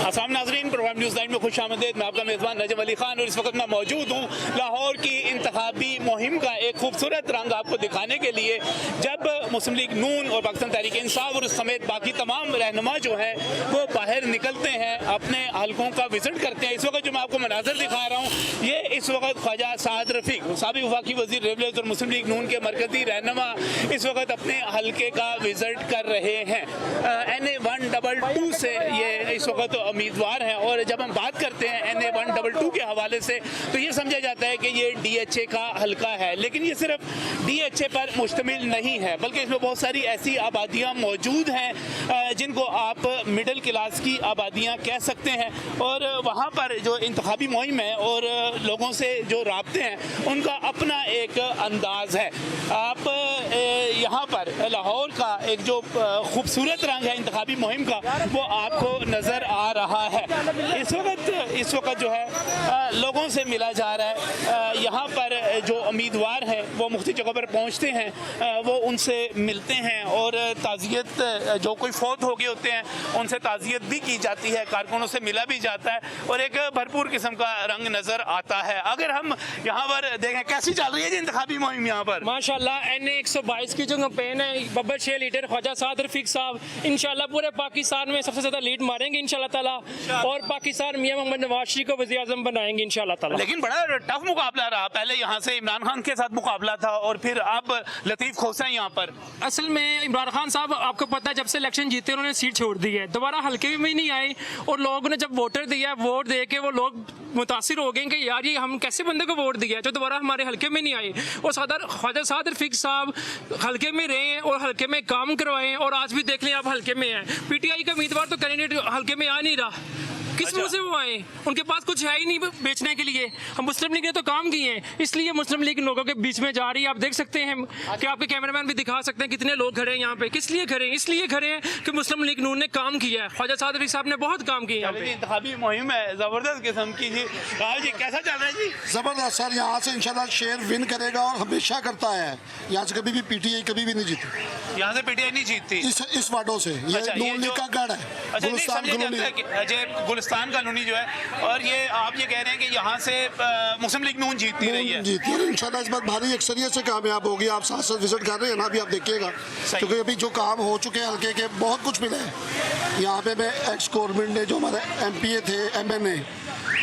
अस्सलाम नाज़रीन, programme news 9 में खुश आमदीद। मैं आपका मेज़बान नजम अली खान और इस वक्त मैं मौजूद हूँ लाहौर की इंतखाबी मुहिम का एक खूबसूरत रंग आपको दिखाने के लिए, जब मुस्लिम लीग नून और पाकिस्तान तहरीक इंसाफ और समेत बाकी तमाम रहनुमा जो हैं वो बाहर निकलते हैं, अपने हलकों का विजिट करते हैं। इस वक्त जो मैं आपको मनाजर दिखा रहा हूँ, ये इस वक्त ख्वाजा साद रफीक साबिक वफाकी वज़ीर रेवलेज और मुस्लिम लीग नून के मरकज़ी रहनुमा इस वक्त अपने हलके का विजिट कर रहे हैं। NA-122 से ये इस वक्त उम्मीदवार हैं, और जब हम बात करते हैं NA-122 के हवाले से तो ये समझा जाता है कि ये DHA का हलका है, लेकिन ये सिर्फ DHA पर मुश्तमिल नहीं है, बल्कि इसमें बहुत सारी ऐसी आबादियाँ मौजूद हैं जिनको आप मिडिल क्लास की आबादियाँ कह सकते हैं। और वहाँ पर जो इंतखाबी मुहिम है और लोगों से जो राब्ते हैं उनका अपना एक अंदाज़ है। आप यहाँ पर लाहौर का एक जो खूबसूरत रंग है इंतखाबी मुहिम का, वो आपको नज़र आ रहा है। इस वक्त जो है लोगों से मिला जा रहा है। यहाँ पर जो उम्मीदवार हैं वो मुख्तलिफ जगह पर पहुँचते हैं, वो उनसे मिलते हैं और ताज़ियत, जो कोई फौत हो गए होते हैं उनसे ताज़ियत भी की जाती है, कारकुनों से मिला भी जाता है और एक भरपूर किस्म का रंग नज़र आता है। अगर हम यहाँ पर देखें कैसी चल रही है जी इंतखाबी मुहिम यहाँ पर, माशाल्लाह NA-122 की जो कैंपेन है, बब्बर शेर लीडर ख्वाजा साद रफीक साहब इंशाल्लाह पूरे पाकिस्तान में सबसे ज़्यादा लीड मारेंगे इंशाल्लाह ताला, और पाकिस्तान मियां मोहम्मद नवाज शरीफ को वज़ीर आज़म बनाएंगे इंशाल्लाह ताला। लेकिन बड़ा टफ मुकाबला रहा, पहले यहाँ से इमरान खान के साथ मुकाबला था और फिर अब लतीफ़ खोसा यहाँ पर। असल में इमरान खान साहब, आपको पता है, जब से इलेक्शन जीते उन्होंने सीट छोड़ दी है, दोबारा हल्के में नहीं आए, और लोगों ने जब वोटर दिया, वोट दे के वो लोग मुतासिर हो गए कि यार ये हम कैसे बंदे को वोट दिया जो दोबारा हमारे हल्के में नहीं आए। और ख्वाजा साद रफीक साहब हल्के में रहे और हल्के में काम करवाए, और आज भी देख लें आप हल्के में हैं। PTI का उम्मीदवार तो कैंडिडेट हल्के में आ नहीं रहा, किस मुंह से वो आए? उनके पास कुछ है ही नहीं बेचने के लिए। हम मुस्लिम लीग ने तो काम किए हैं, इसलिए मुस्लिम लीग लोगों के बीच में जा रही है। आप देख सकते हैं कि आपके कैमरामैन भी दिखा सकते हैं कितने लोग खड़े हैं यहाँ पे। किस लिए खड़े हैं? इसलिए खड़े हैं कि मुस्लिम लीग नून ने काम किया है। ख्वाजा साद रफीक साहब ने बहुत काम किया है। इंतखाबी मुहिम है जबरदस्त किस्म की जी। जी कैसा चल रहा है जी? जबरदस्त सर, यहाँ से इंशाल्लाह शेर विन करेगा और हमेशा करता है। यहाँ से कभी भी PTI कभी भी नहीं जीती, यहाँ से PTI नहीं जीतती इस वार्डों से। ये नून लीग का गढ़ है, गुलिस्तान कॉलोनी जो है, और ये आप ये कह रहे हैं कि यहाँ से मुस्लिम लीग नून जीतती रही है। जीती है इंशाल्लाह, इस बार भारी अक्सरियत से कामयाब होगी। आप साथ साथ विजिट कर रहे हैं ना, अभी आप देखिएगा, क्योंकि अभी जो काम हो चुके हैं हल्के के बहुत कुछ मिले हैं। यहाँ पे एक्स गवर्नमेंट ने जो हमारे MPA थे, MNA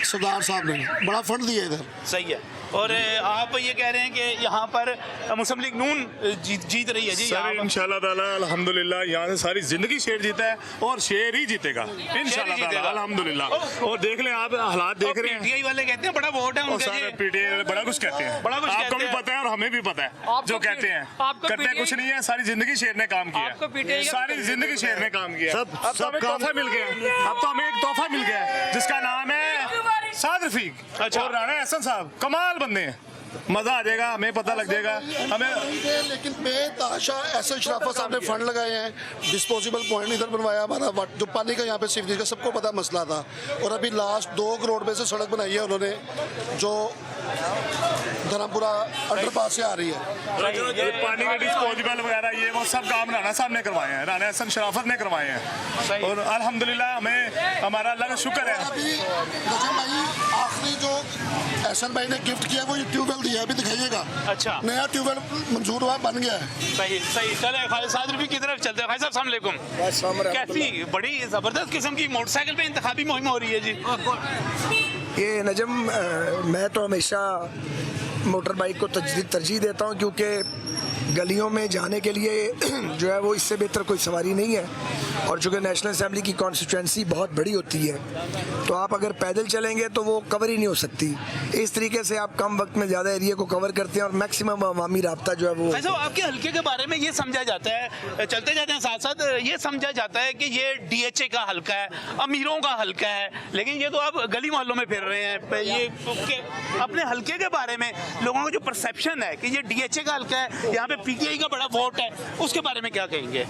सरदार साहब ने बड़ा फंड दिया इधर। सही है। और आप ये कह रहे हैं कि यहाँ पर मुस्लिम लीग नून जीत रही है जी सर इंशाल्लाह ताला अल्हम्दुलिल्लाह। यहाँ से सारी जिंदगी शेर जीता है और शेर ही जीतेगा इंशाल्लाह ताला अल्हम्दुलिल्लाह। और देख लें आप हालात देख रहे हैं, PTI वाले कहते हैं बड़ा वोट है उनका, PTI बड़ा कुछ कहते हैं, बड़ा कुछ आपको भी पता है और हमें भी पता है जो कहते हैं, करते कुछ नहीं है। सारी जिंदगी शेर ने काम किया, सारी जिंदगी शेर ने काम किया। सब तोहफा मिल गया, अब तो हमें एक तोहफा मिल गया जिसका नाम है साद रफीक। अच्छा, और राणा एहसन साहब कमाल बंदे हैं, मजा आ जाएगा, हमें पता लग जाएगा हमें। लेकिन बेतहाशा ऐसे शराफत साहब ने फंड लगाए हैं, डिस्पोजेबल पॉइंट इधर बनवाया, हमारा जो पानी का यहाँ पे सीवरेज का सबको पता मसला था, और अभी लास्ट 2 करोड़ रुपए से सड़क बनाई है उन्होंने, जो धर्मपुरा अंडरपास से आ रही है। पानी का डिस्पोजेबल वगैरह ये वो सब काम राणा साहब ने करवाए हैं, राणा एहसन शराफत ने करवाए हैं, और अल्हम्दुलिल्लाह हमें हमारा अल्लाह का शुक्र है। अभी नजम भाई आखिरी जो एहसन भाई ने गिफ्ट किया वो ये ट्यूबवेल दिया, अभी दिखाइएगा। अच्छा, नया ट्यूबवेल मंजूर हुआ, बन गया है। सही सही। चले ख्वाजा साद रफीक की तरफ चलते हैं। भाई साहब अस्सलाम वालेकुम। कैसी बड़ी जबरदस्त किस्म की मोटरसाइकिल पे इंतखाबी मुहिम हो रही है जी? ये नजम, मैं तो हमेशा मोटर बाइक को तरजीह देता हूँ, क्योंकि गलियों में जाने के लिए जो है वो इससे बेहतर कोई सवारी नहीं है, और चूँकि नेशनल असेंबली की कॉन्स्टिट्यूंसी बहुत बड़ी होती है तो आप अगर पैदल चलेंगे तो वो कवर ही नहीं हो सकती। इस तरीके से आप कम वक्त में ज़्यादा एरिया को कवर करते हैं और मैक्सिमम अवामी राब्ता जो है वो। वैसे आपके हल्के के बारे में ये समझा जाता है, चलते जाते हैं साथ साथ, ये समझा जाता है कि ये DHA का हल्का है, अमीरों का हल्का है, लेकिन ये तो आप गली मोहल्लों में फिर रहे हैं। ये अपने हल्के के बारे में लोगों का जो परसेप्शन है कि ये DHA का हल्का है, यहाँ पे PTI का बड़ा वोट है, उसके बारे में क्या कहेंगे?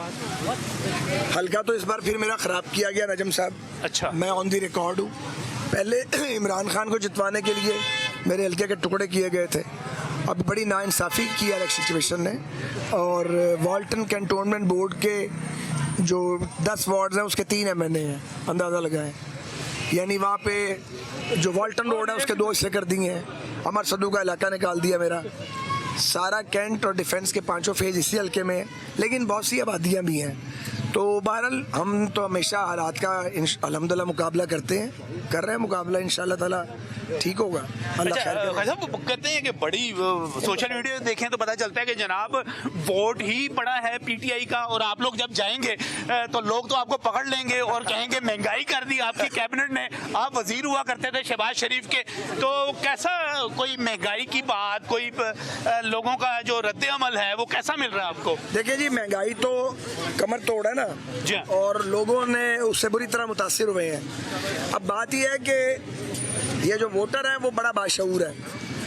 हल्का तो इस बार फिर मेरा ख़राब किया गया नजम साहब। अच्छा, मैं ऑन दी रिकॉर्ड हूँ। पहले इमरान खान को जितवाने के लिए मेरे हल्के के टुकड़े किए गए थे, अब बड़ी नाइंसाफ़ी की इलेक्शन कमीशन ने, और वाल्टन कैंटोनमेंट बोर्ड के जो 10 वार्ड्स हैं उसके 3 MNA हैं, अंदाज़ा लगाएं। यानी वहाँ पे जो वॉल्टन रोड है उसके 2 हिस्से कर दिए हैं। अमर सदू का इलाका निकाल दिया मेरा। सारा कैंट और डिफेंस के 5 फेज इसी हल्के में है, लेकिन बहुत सी आबादियाँ भी हैं। तो बहरहाल हम तो हमेशा हालात का अल्हम्दुलिल्लाह मुकाबला करते हैं, कर रहे हैं मुकाबला, इंशाल्लाह ताला ठीक होगा। अल्लाह खैर करे। साहब कहते हैं कि बड़ी सोशल मीडिया देखें तो पता चलता है कि जनाब वोट ही पड़ा है पीटीआई का, और आप लोग जब जाएंगे तो लोग तो आपको पकड़ लेंगे और कहेंगे महंगाई कर दी आपकी कैबिनेट ने। आप वजीर हुआ करते थे शहबाज शरीफ के, तो कैसा कोई महंगाई की बात, कोई लोगों का जो रद्द अमल है वो कैसा मिल रहा है आपको? देखिए जी, महंगाई तो कमर तोड़ है ना, और लोगों ने उससे बुरी तरह मुतासिर हुए हैं। अब बात यह है कि ये जो वोटर है वो बड़ा बाशऊर है,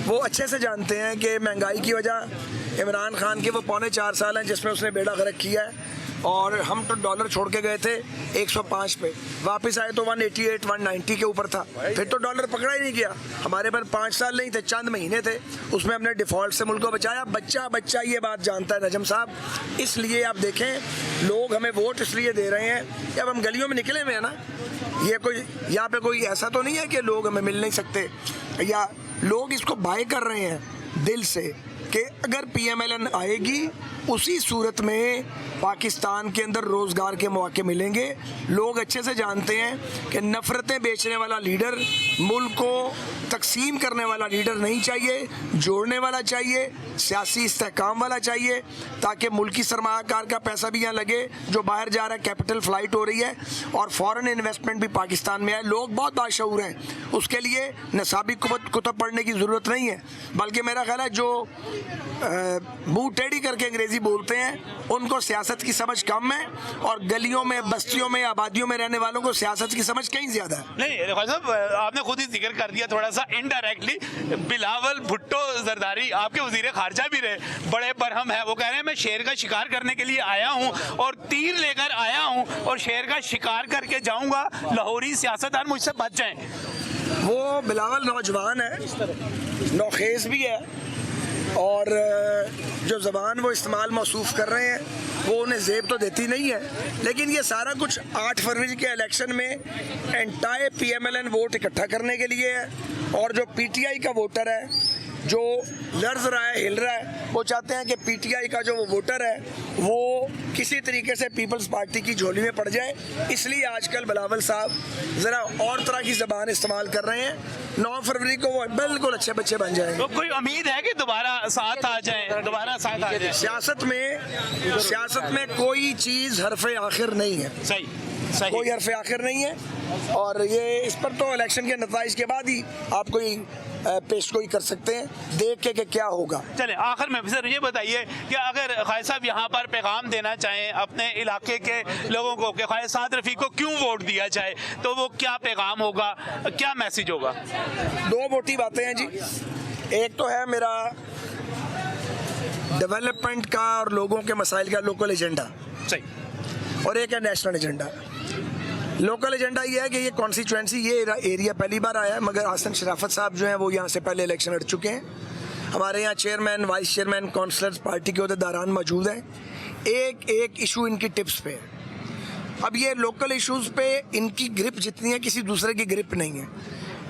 वो अच्छे से जानते हैं कि महंगाई की वजह इमरान खान के वो 4.25 साल हैं जिसमें उसने बेड़ा गर्क किया है, और हम तो डॉलर छोड़ के गए थे 105 पे, वापस आए तो 188 190 के ऊपर था, फिर तो डॉलर पकड़ा ही नहीं गया। हमारे पर 5 साल नहीं थे, चंद महीने थे, उसमें हमने डिफॉल्ट से मुल्क को बचाया। बच्चा बच्चा ये बात जानता है नजम साहब। इसलिए आप देखें लोग हमें वोट इसलिए दे रहे हैं कि अब हम गलियों में निकले हुए हैं ना, ये कोई यहाँ पे कोई ऐसा तो नहीं है कि लोग हमें मिल नहीं सकते, या लोग इसको बाय कर रहे हैं दिल से कि अगर PMLN आएगी उसी सूरत में पाकिस्तान के अंदर रोज़गार के मौके मिलेंगे। लोग अच्छे से जानते हैं कि नफ़रतें बेचने वाला लीडर, मुल्क को तकसीम करने वाला लीडर नहीं चाहिए, जोड़ने वाला चाहिए, सियासी इस्तेहकाम वाला चाहिए, ताकि मुल्की सरमायाकार का पैसा भी यहाँ लगे, जो बाहर जा रहा है, कैपिटल फ्लाइट हो रही है, और फॉरेन इन्वेस्टमेंट भी पाकिस्तान में आए। लोग बहुत बाशऊर हैं, उसके लिए निसाबी कुतुब पढ़ने की ज़रूरत नहीं है, बल्कि मेरा ख्याल है जो मुँह टेढ़ी करके अंग्रेज़ी बोलते हैं उनको सियासत की समझ कम है, और गलियों में, बस्तियों में, आबादियों में रहने वालों को सियासत की समझ कहीं ज़्यादा है। नहीं साहब, आपने खुद ही जिक्र कर दिया थोड़ा सा इनडायरेक्टली, बिलावल भुट्टो जरदारी आपके वजीर खारजा भी रहे, बड़े बरहम है। वो कह रहे हैं मैं शेर का शिकार करने के लिए आया हूँ और तीर लेकर आया हूँ और शेर का शिकार करके जाऊँगा, लाहौरी सियासतदान मुझसे बच जाएं। वो बिलावल नौजवान है, नौखेज़ भी है, और जो ज़बान वो इस्तेमाल मौसूफ़ कर रहे हैं वो उन्हें ज़ेब तो देती नहीं है, लेकिन ये सारा कुछ 8 फरवरी के इलेक्शन में एंटायर PMLN वोट इकट्ठा करने के लिए है। और जो PTI का वोटर है, जो लर्ज रहा है, हिल रहा है, वो चाहते हैं कि PTI का जो वो वोटर है वो किसी तरीके से पीपल्स पार्टी की झोली में पड़ जाए। इसलिए आजकल बिलावल साहब ज़रा और तरह की ज़बान इस्तेमाल कर रहे हैं। 9 फरवरी को वो बिल्कुल अच्छे बच्चे बन जाएंगे। तो कोई उम्मीद है कि दोबारा साथ आ जाए, दोबारा साथ आ जाए? सियासत में कोई चीज़ हरफ़े आखिर नहीं है। सही कोई हरफ़े आखिर नहीं है, और ये इस पर तो इलेक्शन के नताइज के बाद ही आप कोई पेशगोई कर सकते हैं, देख के कि क्या होगा। चले आखिर में सर ये बताइए कि अगर ख्वाजा साहब यहाँ पर पैगाम देना चाहें अपने इलाके के लोगों को कि ख्वाजा साद रफ़ी को क्यों वोट दिया जाए, तो वो क्या पैगाम होगा, क्या मैसेज होगा? 2 मोटी बातें हैं जी। एक तो है मेरा डेवलपमेंट का और लोगों के मसाइल का लोकल एजेंडा, सही, और एक है नेशनल एजेंडा। लोकल एजेंडा ये है कि ये कॉन्स्टिट्यूएंसी, ये एरिया पहली बार आया है, मगर हसन शराफत साहब जो हैं वो यहाँ से पहले इलेक्शन लड़ चुके हैं। हमारे यहाँ chairman, vice chairman, councillors, party के अहदेदारान मौजूद हैं। एक एक इशू इनकी टिप्स पे है। अब ये लोकल इशूज़ पे इनकी ग्रिप जितनी है, किसी दूसरे की ग्रिप नहीं है।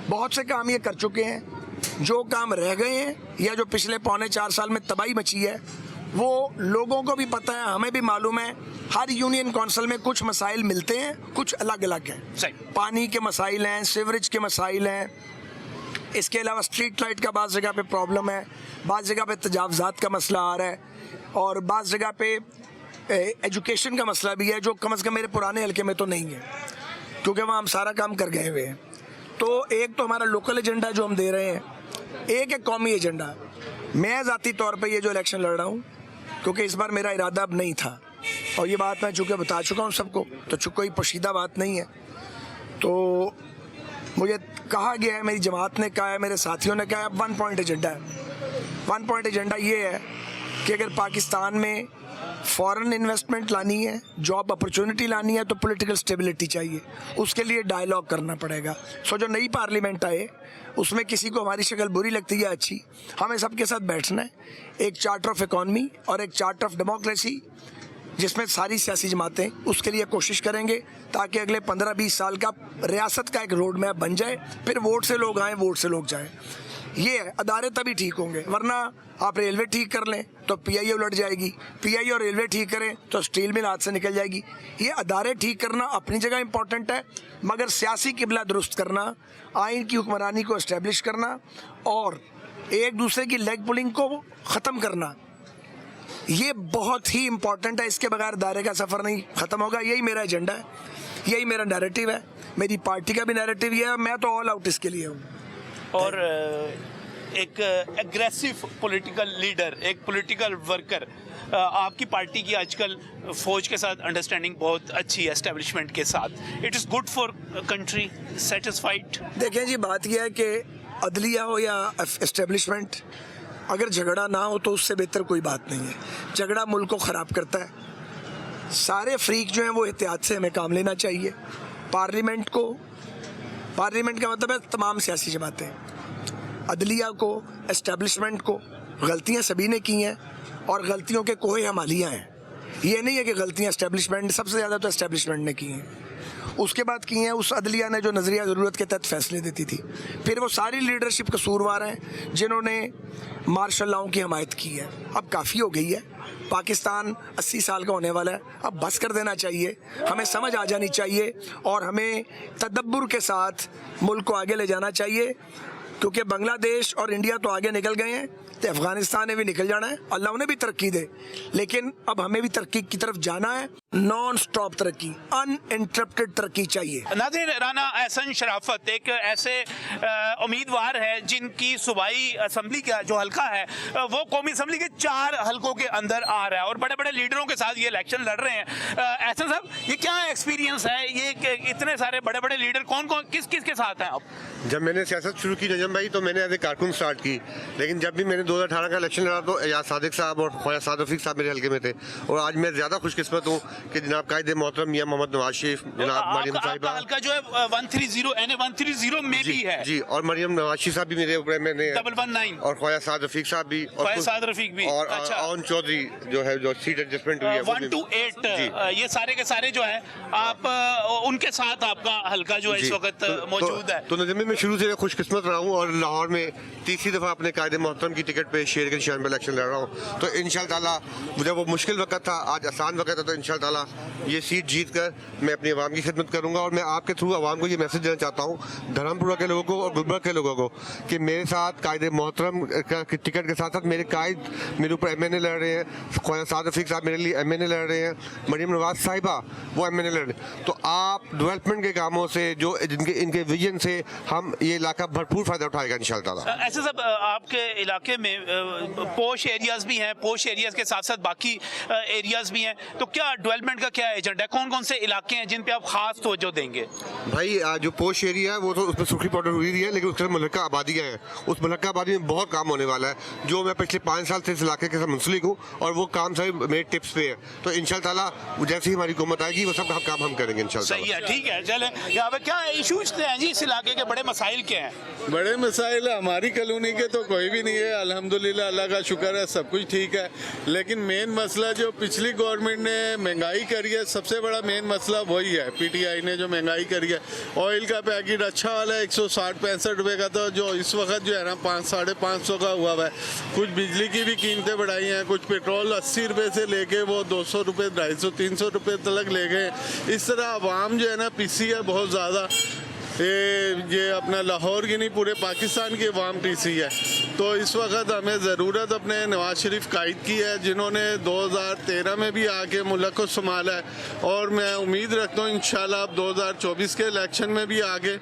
बहुत से काम ये कर चुके हैं, जो काम रह गए हैं या जो पिछले 4.25 साल में तबाही मची है वो लोगों को भी पता है, हमें भी मालूम है। हर यूनियन काउंसिल में कुछ मसाइल मिलते हैं, कुछ अलग अलग हैं। सही, पानी के मसाइल हैं, सीवरेज के मसाइल हैं, इसके अलावा स्ट्रीट लाइट का बाज़ जगह पे प्रॉब्लम है, बाज़ जगह पे तजावज़ात का मसला आ रहा है, और बाज़ जगह पे एजुकेशन का मसला भी है, जो कम अज़ कम मेरे पुराने हल्के में तो नहीं है, क्योंकि वहाँ हम सारा काम कर गए हुए हैं। तो एक तो हमारा लोकल एजेंडा जो हम दे रहे हैं, एक है कौमी एजेंडा। मैं ज़ाती तौर पर ये जो इलेक्शन लड़ रहा हूँ, क्योंकि इस बार मेरा इरादा अब नहीं था, और ये बात मैं चूँकि बता चुका हूँ सबको, तो कोई पोशीदा बात नहीं है। तो मुझे कहा गया है, मेरी जमात ने कहा है, मेरे साथियों ने कहा है, 1 पॉइंट एजेंडा है। 1 पॉइंट एजेंडा ये है कि अगर पाकिस्तान में फॉरेन इन्वेस्टमेंट लानी है, जॉब अपॉर्चुनिटी लानी है, तो पॉलिटिकल स्टेबिलिटी चाहिए, उसके लिए डायलॉग करना पड़ेगा। सो जो नई पार्लियामेंट आए उसमें किसी को हमारी शक्ल बुरी लगती है, अच्छी, हमें सबके साथ बैठना है, एक चार्टर ऑफ इकॉनमी और एक चार्टर ऑफ डेमोक्रेसी जिसमें सारी सियासी जमातें उसके लिए कोशिश करेंगे ताकि अगले 15-20 साल का रियासत का एक रोड मैप बन जाए। फिर वोट से लोग आएँ, वोट से लोग जाएँ। ये है, अदारे तभी ठीक होंगे। वरना आप रेलवे ठीक कर लें तो पीआईए उलट जाएगी, पीआईए और रेलवे ठीक करें तो स्टील मिल हाथ से निकल जाएगी। ये अदारे ठीक करना अपनी जगह इंपॉर्टेंट है, मगर सियासी किबला दुरुस्त करना, आइन की हुक्मरानी को इस्टेब्लिश करना और एक दूसरे की लेग पुलिंग को ख़त्म करना, ये बहुत ही इंपॉर्टेंट है। इसके बगैर दायरे का सफ़र नहीं ख़त्म होगा। यही मेरा एजेंडा है, यही मेरा नैरेटिव है, मेरी पार्टी का भी नैरेटिव ये है। मैं तो ऑल आउट इसके लिए हूँ। और एक एग्रेसिव पॉलिटिकल लीडर, एक पॉलिटिकल वर्कर, आपकी पार्टी की आजकल फौज के साथ अंडरस्टैंडिंग बहुत अच्छी है, एस्टेब्लिशमेंट के साथ। It is good for country, satisfied? देखें जी, बात यह है कि अदलिया हो या एस्टेब्लिशमेंट, अगर झगड़ा ना हो तो उससे बेहतर कोई बात नहीं है। झगड़ा मुल्क को ख़राब करता है। सारे फ्रीक जो हैं वो एहतियात से हमें काम लेना चाहिए। पार्लियामेंट का मतलब है तमाम सियासी जमातें, अदलिया को, एस्टेब्लिशमेंट को। गलतियां सभी ने की हैं और गलतियों के कोहे हमालियाँ हैं। ये नहीं है कि गलतियां एस्टेब्लिशमेंट, सबसे ज़्यादा तो एस्टेब्लिशमेंट ने की हैं। उसके बाद की हैं उस अदलिया ने जो नज़रिया ज़रूरत के तहत फैसले देती थी। फिर वो सारी लीडरशिप कसूरवार हैं जिन्होंने मार्शल लॉ की हमायत की है। अब काफ़ी हो गई है। पाकिस्तान 80 साल का होने वाला है, अब बस कर देना चाहिए। हमें समझ आ जानी चाहिए और हमें तदब्बुर के साथ मुल्क को आगे ले जाना चाहिए, क्योंकि बांग्लादेश और इंडिया तो आगे निकल गए हैं, तो अफगानिस्तान ने भी निकल जाना है। अल्लाह उन्हें भी तरक्की दे, लेकिन अब हमें भी तरक्की की तरफ जाना है। नॉन स्टॉप तरक्की, अनइंटरप्टेड तरक्की चाहिए। नाज़िर राना एहसन शराफत एक ऐसे उम्मीदवार है जिनकी सूबाई असम्बली का जो हल्का है वो कौमी असम्बली के 4 हल्कों के अंदर आ रहा है और बड़े बड़े लीडरों के साथ ये इलेक्शन लड़ रहे हैं। एहसन साहब, ये क्या एक्सपीरियंस है? ये इतने सारे बड़े बड़े लीडर कौन कौन किस किस के साथ हैं आप? जब मैंने सियासत शुरू की नजम भाई, तो मैंने एज ए कारकुन स्टार्ट की, लेकिन जब भी मैंने 2018 का इलेक्शन लड़ा तो एजाज सादिक साहब और ख्वाजा साद रफीक साहब मेरे हल्के में थे। और आज मैं ज़्यादा खुशकिस्मत हूँ कि जनाब कायद मोहतरम मियां मोहम्मद नवाज शरीफ, जनाब मरियम साहिबा, हल्का जो है 130 NA130 में भी है जी, और मरियम नवाज शरीफ साहब भी मेरे ऊपर मैंने 119 और ख्वाजा साद रफीक साहब भी और अवन चौधरी जो है जो सीट एडजस्टमेंट हुई है 1 to 8 ये सारे के सारे जो है आप उनके साथ आपका हल्का जो है इस वक्त मौजूद है। तो नजम में शुरू से खुशकिस्मत रहा हूँ और लाहौर में तीसरी दफ़ा अपने कायदे मोहतरम की टिकट पे शेर के निशान पर इलेक्शन लड़ रहा हूँ। तो इंशाअल्लाह ताला मुझे वो मुश्किल वक्त था, आज आसान वक्त है, तो इंशाअल्लाह ताला ये सीट जीत कर मैं अपनी आवाम की खिदमत करूँगा। और मैं आपके थ्रू आवाम को ये मैसेज देना चाहता हूँ, धर्मपुरा के लोगों को और गुलबर्ग के लोगों को, कि मेरे साथ कायदे मोहतरम की टिकट के साथ साथ मेरे कायद मेरे ऊपर MNA लड़ रहे हैं, ख्वाजा साद रफीक साहब मेरे लिए MNA लड़ रहे हैं, मरियम नवाज साहिबा वो MNA लड़ रहे हैं। तो आप डेवलपमेंट के कामों से जो इनके विजन से हम ये इलाका भरपूर फ़ायदा उठाएगा इंशाअल्लाह। ऐसे सब आपके इलाके में पोश एरियाज भी हैं, पोश एरियाज के साथ साथ बाकी एरियाज भी हैं, तो क्या डेवलपमेंट का क्या एजेंडा है? कौन कौन से इलाके हैं जिन पे आप खास तवज्जो देंगे? भाई जो पोश एरिया है वो तो उसमें सुर्खी पाउडर हुई है, लेकिन उसके मुल्का आबादियाँ हैं, उस मुल्का आबादी में बहुत काम होने वाला है जो मैं पिछले 5 साल से इस इलाके के साथ मुंसलिक हूँ और वो काम सभी मेरे टिप्स पे है। तो इंशाअल्लाह ताला जैसे ही हमारी हुकूमत आएगी वो सब काम हम करेंगे इंशाअल्लाह। सही है, ठीक है, चलें। यहाँ पे क्या इशूज हैं जी? इस इलाके के बड़े मसाइल क्या हैं? बड़े मसाइल हमारी कॉलोनी के तो कोई भी नहीं है, अल्हम्दुलिल्लाह, अल्लाह का शुक्र है, सब कुछ ठीक है। लेकिन मेन मसला जो पिछली गवर्नमेंट ने महंगाई करी है, सबसे बड़ा मेन मसला वही है। PTI ने जो महंगाई करी है, ऑयल का पैकेट अच्छा वाला 160-65 रुपये का था, जो इस वक्त जो है ना 500-550 का हुआ है। कुछ बिजली की भी कीमतें बढ़ाई हैं, कुछ पेट्रोल 80 रुपये से लेके वो 200 रुपये, 250-300 रुपये तक ले गए। इस तरह आवाम जो है ना पीसी है बहुत ज़्यादा। ये अपना लाहौर की नहीं, पूरे पाकिस्तान की अवाम टीसी है। तो इस वक्त हमें ज़रूरत अपने नवाज शरीफ कायद की है, जिन्होंने 2013 में भी आके मुल्क को संभाला है, और मैं उम्मीद रखता हूँ इंशाल्लाह अब 2024 के इलेक्शन में भी आगे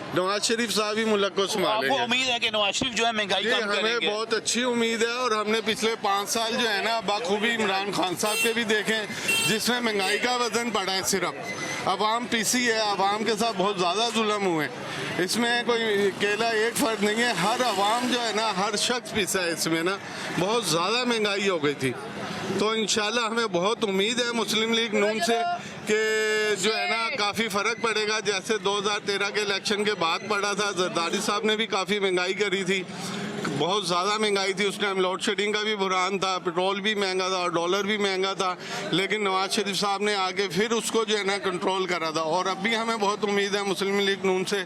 नवाज शरीफ साहब ही मुल्क को संभालेंगे। आपको उम्मीद है कि नवाज शरीफ जो है महंगाई कम करेंगे? हमें बहुत अच्छी उम्मीद है, और हमने पिछले 5 साल जो है ना बाखूबी इमरान खान साहब के भी देखें, जिसमें महंगाई का वजन पड़ा है। सिर्फ अवाम पीसी है, अवाम के साथ बहुत ज़्यादा जुल्म हुए। इसमें कोई अकेला एक फ़र्द नहीं है, हर अवाम जो है ना, हर शख्स पीसा है इसमें ना, बहुत ज़्यादा महंगाई हो गई थी। तो इंशाल्लाह हमें बहुत उम्मीद है मुस्लिम लीग नून से कि जो है ना काफ़ी फ़र्क पड़ेगा, जैसे 2013 के इलेक्शन के बाद पड़ा था। जरदारी साहब ने भी काफ़ी महंगाई करी थी। बहुत ज़्यादा महंगाई थी उस टाइम, लोड शेडिंग का भी बुरहान था, पेट्रोल भी महंगा था और डॉलर भी महंगा था, लेकिन नवाज शरीफ साहब ने आके फिर उसको जो है ना कंट्रोल करा था। और अब भी हमें बहुत उम्मीद है मुस्लिम लीग नून से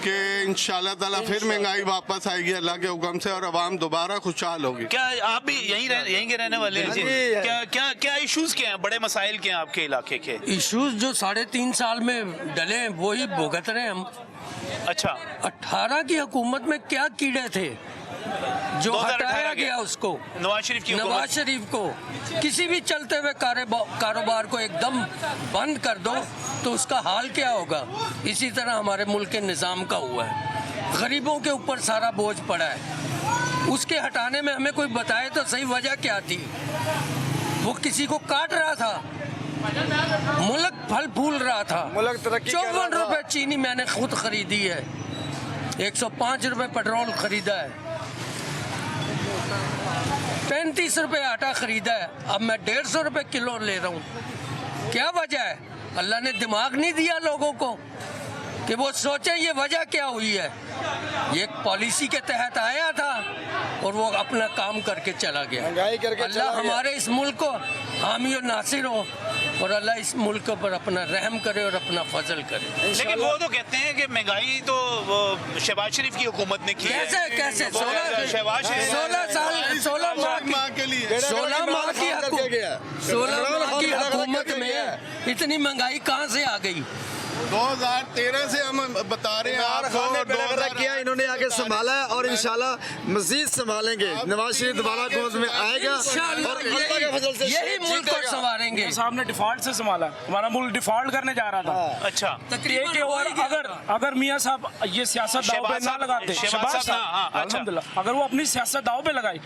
कि इंशाल्लाह ताला फिर महंगाई वापस आएगी अल्लाह के हुक्म से और आवाम दोबारा खुशहाल होगी। क्या आप भी यहीं के रहने वाले हैं जी? क्या क्या क्या इश्यूज क्या हैं, बड़े मसाइल क्या हैं आपके इलाके के? इश्यूज जो 3.5 साल में डले हैं वही भुगत रहे हैं हम। अच्छा, 18 की हुकूमत में क्या कीड़े थे जो 2018 हटाया के गया उसको, नवाज शरीफ की नवाज हुकूमत। शरीफ को। किसी भी चलते हुए कारोबार को एकदम बंद कर दो तो उसका हाल क्या होगा। इसी तरह हमारे मुल्क के निज़ाम का हुआ है, गरीबों के ऊपर सारा बोझ पड़ा है। उसके हटाने में हमें कोई बताए तो सही वजह क्या थी। वो किसी को काट रहा था, मुल्क फल फूल रहा था। 54 रुपए चीनी मैंने खुद खरीदी है, 105 रुपए पेट्रोल खरीदा है, 35 रुपए आटा खरीदा है, अब मैं 150 रुपए किलो ले रहा हूँ। क्या वजह है? अल्लाह ने दिमाग नहीं दिया लोगों को कि वो सोचें ये वजह क्या हुई है। ये एक पॉलिसी के तहत आया था और वो अपना काम करके चला गया। अल्लाह हमारे इस मुल्क को हामी और नासिर हो और अल्लाह इस मुल्क पर अपना रहम करे और अपना फजल करे। लेकिन वो तो कहते हैं कि महंगाई तो वो शहबाज शरीफ की हुकूमत ने की है। कैसे 16 16 माह की 16 माह की हुकूमत में इतनी महंगाई कहाँ से आ गई? 2013 से हम बता रहे हैं आपको, किया इन्होंने आगे संभाला है और इंशाल्लाह मजीद संभालेंगे। नवाज शरीफ दोबारा हुकूमत में आएगा और अल्लाह के फजल से यही मुल्क को संवारेंगे। साहब ने डिफॉल्ट से संभाला, हमारा मुल्क डिफॉल्ट करने जा रहा था। अच्छा, कि और अगर मियाँ साहब ये सियासत दाव पे ना लगाते, शहबाज साहब अल्हम्दुलिल्लाह, अगर वो अपनी सियासत दाव पे लगाई,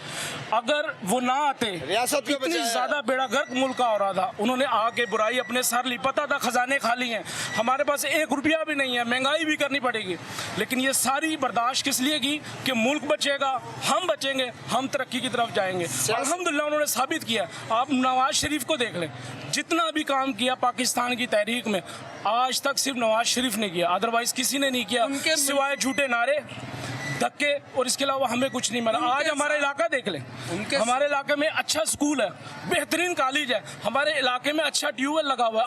अगर वो ना आते, इतनी ज्यादा बेड़ा गर्क मुल्क का हो रहा था। उन्होंने आके बुराई अपने सर ली, पता था खजाने खाली हैं, हमारे पास 1 रुपया भी नहीं है, महंगाई भी करनी पड़ेगी, लेकिन ये सारी बर्दाश्त किस लिए की कि मुल्क बचेगा, हम बचेंगे, हम तरक्की की तरफ जाएंगे। अल्हम्दुलिल्लाह उन्होंने साबित किया। आप नवाज शरीफ को देख लें, जितना भी काम किया पाकिस्तान की तहरीक में, आज तक सिर्फ नवाज शरीफ ने किया, अदरवाइज किसी ने नहीं किया, सिवाय झूठे नारे, धक्के, और इसके अलावा हमें कुछ नहीं मिला। आज हमारा इलाका देख लें, हमारे इलाके में अच्छा स्कूल है, बेहतरीन कॉलेज है, हमारे इलाके में अच्छा ट्यूबवेल लगा हुआ है,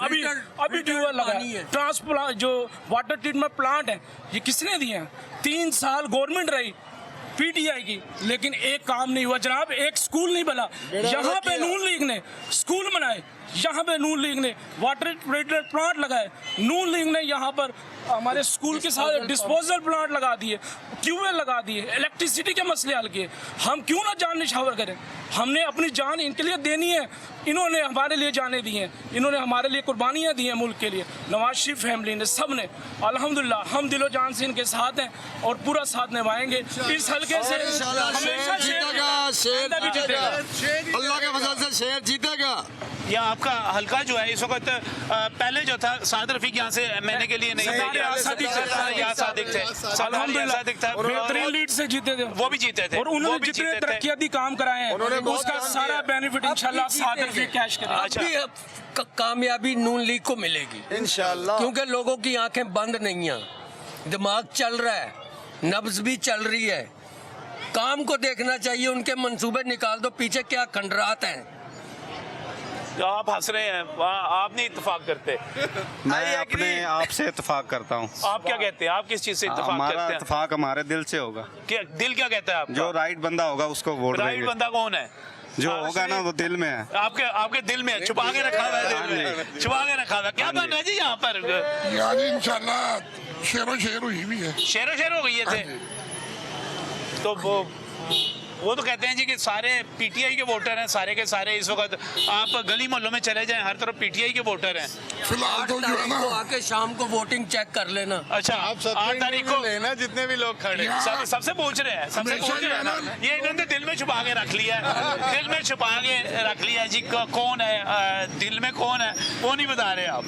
अभी ट्यूबवेल लगा है, ट्रांसप्लांट जो वाटर ट्रीटमेंट प्लांट है, ये किसने दिए हैं? 3 साल गवर्नमेंट रही पीटीआई की, लेकिन एक काम नहीं हुआ जनाब, एक स्कूल नहीं बना। यहाँ पे नून लीग ने स्कूल बनाए, यहाँ पे नून लीग ने वाटर ट्रीटमेंट प्लांट लगाए, नून लीग ने यहाँ पर हमारे स्कूल के साथ डिस्पोजल प्लांट लगा दिए, ट्यूबवेल लगा दिए, इलेक्ट्रिसिटी के मसले हल किए। हम क्यों ना जान निछावर करें? हमने अपनी जान इनके लिए देनी है, इन्होंने हमारे लिए जाने दी हैं, इन्होंने हमारे लिए कुर्बानियाँ दी हैं मुल्क के लिए। नवाज शरीफ फैमिली ने, सब ने, अल्हम्दुलिल्लाह हम दिलो जान से इनके साथ हैं और पूरा साथ निभाएंगे। इस हल्के से हमेशा शेर भी जीतेगा, अल्लाह के फजल से शेर जीतेगा। या आपका हल्का जो है इस वक्त पहले जो था साद रफीक यहाँ से मैंने के लिए नहीं थे, सादिक थे, अल्हम्दुलिल्लाह बेहतरीन लीड से जीते थे, वो भी जीते थे, और उन्होंने जितने तरक्याती काम कराए हैं उसका सारा बेनिफिट इंशाल्लाह साद रफीक कैश करेंगे। अब कामयाबी नून लीग को मिलेगी इंशाल्लाह, क्योंकि लोगों की आंखें बंद नहीं हैं, दिमाग चल रहा है, नब्ज भी चल रही है, काम को देखना चाहिए। उनके मंसूबे निकाल दो, पीछे क्या खंडरात हैं। आप हंस रहे हैं, आप नहीं इत्तेफाक करते। मैं अपने आप से इत्तेफाक करता हूँ। आप क्या कहते हैं, आप किस चीज से इत्तेफाक करते हैं? हमारा इत्तेफाक हमारे दिल से होगा। क्या दिल क्या कहता है आपका? जो राइट बंदा होगा उसको वोट देंगे। राइट बंदा कौन है? जो होगा ना वो दिल में है। आपके दिल में छुपा के रखा हुआ है, दिल में छुपा के रखा हुआ है। क्या बन रहा है जी यहाँ पर? यार इंशाल्लाह शेरो शेर हुई भी है, शेरो शेर हो गई है थे। तो वो तो कहते हैं जी कि सारे पीटीआई के वोटर हैं, सारे के सारे इस वक्त। आप गली मोहल्लों में चले जाएं, हर तरफ पीटीआई के वोटर हैं। फिलहाल तो जो है ना, आके शाम को वोटिंग चेक कर लेना। अच्छा, आप 8 तारीख को लेना जितने भी लोग खड़े सबसे पूछ रहे हैं, सबसे पूछ रहे हैं ना, ये इन्होंने दिल में छुपा के रख लिया है, दिल में छुपा के रख लिया जी। कौन है दिल में, कौन है वो नहीं बता रहे आप।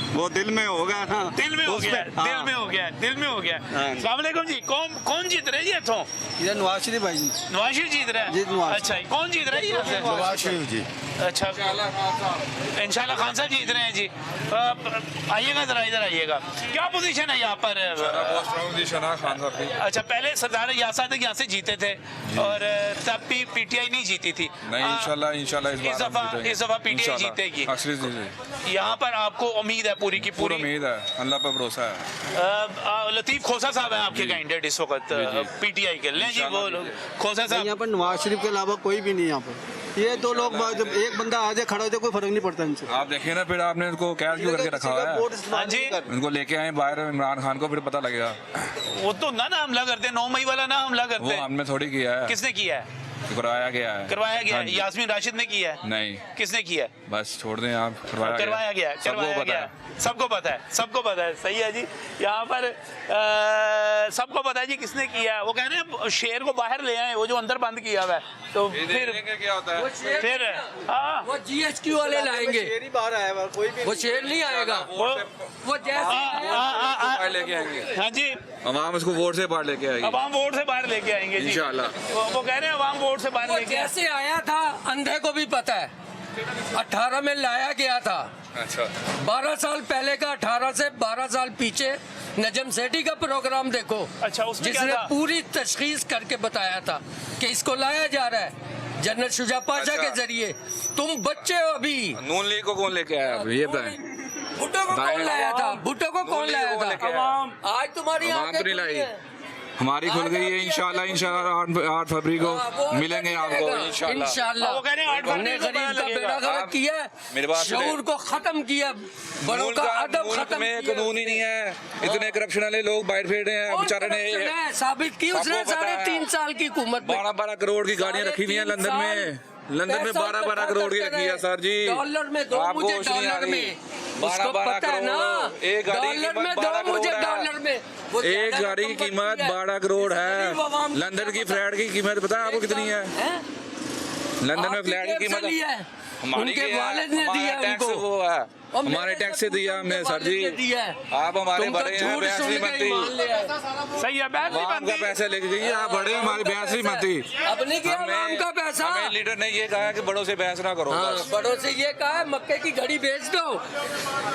वो दिल में होगा ना, दिल में हो उस गया, पे- दिल हाँ। में हो गया, दिल में हो गया। हाँ। अस्सलाम वालेकुम जी, कौन जीत रहे हैं ये इथों? ये नवाज शरीफ भाई नवाज शरीफ जीत रहा है? जी, नवाज। अच्छा, कौन जीत रहा है यहाँ से? नवाज शरीफ जी। अच्छा, इंशाल्लाह खान साहब जीत रहे हैं जी। आइएगा जरा, इधर आइएगा। क्या पोजीशन है यहाँ पर? खान साहब की अच्छा, पहले सरदार यासाद यहाँ से जीते थे और तब भी पीटीआई नहीं जीती थी। नहीं, इंशाल्लाह इस दफा पीटीआई जीतेगी। यहाँ पर आपको उम्मीद है पूरी की पूरी? उम्मीद है, अल्लाह पर भरोसा है। लतीफ खोसा साहब हैं आपके कैंडिडेट इस वक्त पीटीआई के। लें जी, वो खोसा साहब। यहाँ पर नवाज शरीफ के अलावा कोई भी नहीं यहाँ पर। ये दो लोग जब एक बंदा आ जाए खड़ा हो जाए कोई फर्क नहीं पड़ता इनसे। आप देखिए ना, फिर आपने इनको कैद क्यों करके रखा है? हाँ जी, इनको लेके आए बाहर इमरान खान को, फिर पता लगेगा। वो तो ना हमला करते, 9 मई वाला ना हमला वो करते। हमने थोड़ी किया है, किसने किया है? करवाया गया है। करवाया गया हाँ है। जी। यास्मीन राशिद ने किया है? नहीं, किसने किया है? बस छोड़ दें आप। करवाया गया है, सबको करवाया पता गया है। है। सबको पता है, सबको पता है। सही है जी। यहाँ पर सबको पता है जी किसने किया है। वो कह रहे हैं शेर को बाहर ले आए, वो जो अंदर बंद किया हुआ है। तो फिर क्या होता है? फिर हाँ, वो जीएचक्यू वाले लाएंगे, बाहर आया हुआ कोई भी वो शेर नहीं आएगा। वो जैसे बाहर लेके आएंगे। हाँ जी, अवाम इसको वोट से बाहर लेके आएगी अवाम वोट से बाहर लेके आएंगे जी। इंशाल्लाह। वो कह रहे हैं अवाम वोट से बाहर वो लेके जैसे आया था अंधे को भी पता है। 18 में लाया गया था। अच्छा, 12 साल पहले का, 18 से 12 साल पीछे नजम सेठी का प्रोग्राम देखो। अच्छा, उसमें क्या जिसने था? पूरी तशखीस करके बताया था कि इसको लाया जा रहा है जनरल शुजा पाशा अच्छा। के जरिए। तुम बच्चे हो अभी। नून लीग को कौन लेके आया? ये बताएं। भुट्टो को कौन लाया था? भुट्टो को कौन लाया था? आज तुम्हारी अवाम आंखें तो नहीं लाई। खुली हैं। हमारी खुल गई है इंशाल्लाह। 8 फरवरी को मिलेंगे आपको इंशाल्लाह। इंशाल्लाह। वो कह रहे हैं 8 फरवरी हमने को पता गरीब का लगेगा। बेड़ा गर्क आप किया, मेरे बात सुने। शऊर को खत्म किया, बड़ों का अदब खत्म में किया। कानून ही नहीं है। इतने करप्शन वाले लोग बाहर फिर रहे हैं। कौन बेचारे corruption ने है? साबित की उसने सबको पता है। 3.5 साल की हुकूमत में। 12 करोड़ की गाड़ियां रखी हुई हैं लंदन में। लंदन में 12 करोड़ की रखी है सर जी। डॉलर में दो आपको मुझे, होश नहीं आ डॉलर रही। में। 12 उसको पता है ना, करोड़। एक गाड़ी की डॉलर में कीमत दो 12 मुझे, करोड़ है। डॉलर में। वो एक ज्यादा गाड़ी की रकम कीमत बनती है। 12 करोड़ गरीब आवाम है। को लंदन की क्या फ्लैट की कीमत पता है आपको कितनी है? हैं? लंदन में आपकी फ्लैट की जेब से कीमत लिया है। हमारी उनके की है। वालिद ने हमारा दिया टैक्स उनको। वो है, और हमारे मेरे टैक्स से से दिया हमने सर जी। वालिद ने दिया है। आप हमारे तुम तो बड़े हैं, झूठ बहस सुन नहीं के बनती। ईमान ले आए। सही है, बैठ नहीं आवाम का बनती। पैसा लेके गई, आप बड़े हैं, हमारी बहस नहीं बनती। अब नहीं किया हमने- आवाम का पैसा। हमें लीडर ने ये कहा कि बड़ों से बहस ना करो हाँ, बस। बड़ों से ये कहा है मक्के की घड़ी बेच दो,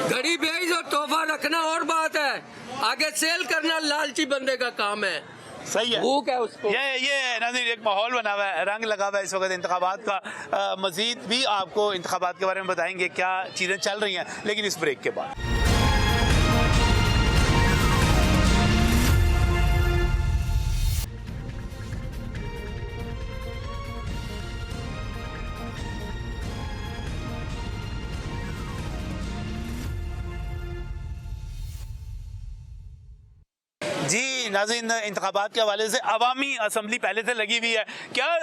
घड़ी बेच दो, तोहफा रखना और बात है, आगे सेल करना लालची बंदे का काम है। सही है। भूख है उसको। ये नाज़रीन एक माहौल बना हुआ है, रंग लगा हुआ है इस वक्त इंतखाबात का। मजीद भी आपको इंतखाबात के बारे में बताएंगे क्या चीज़ें चल रही हैं, लेकिन इस ब्रेक के बाद। जी नाज़रीन, इंतखाबात के हवाले से अवामी असम्बली पहले से लगी हुई है। क्या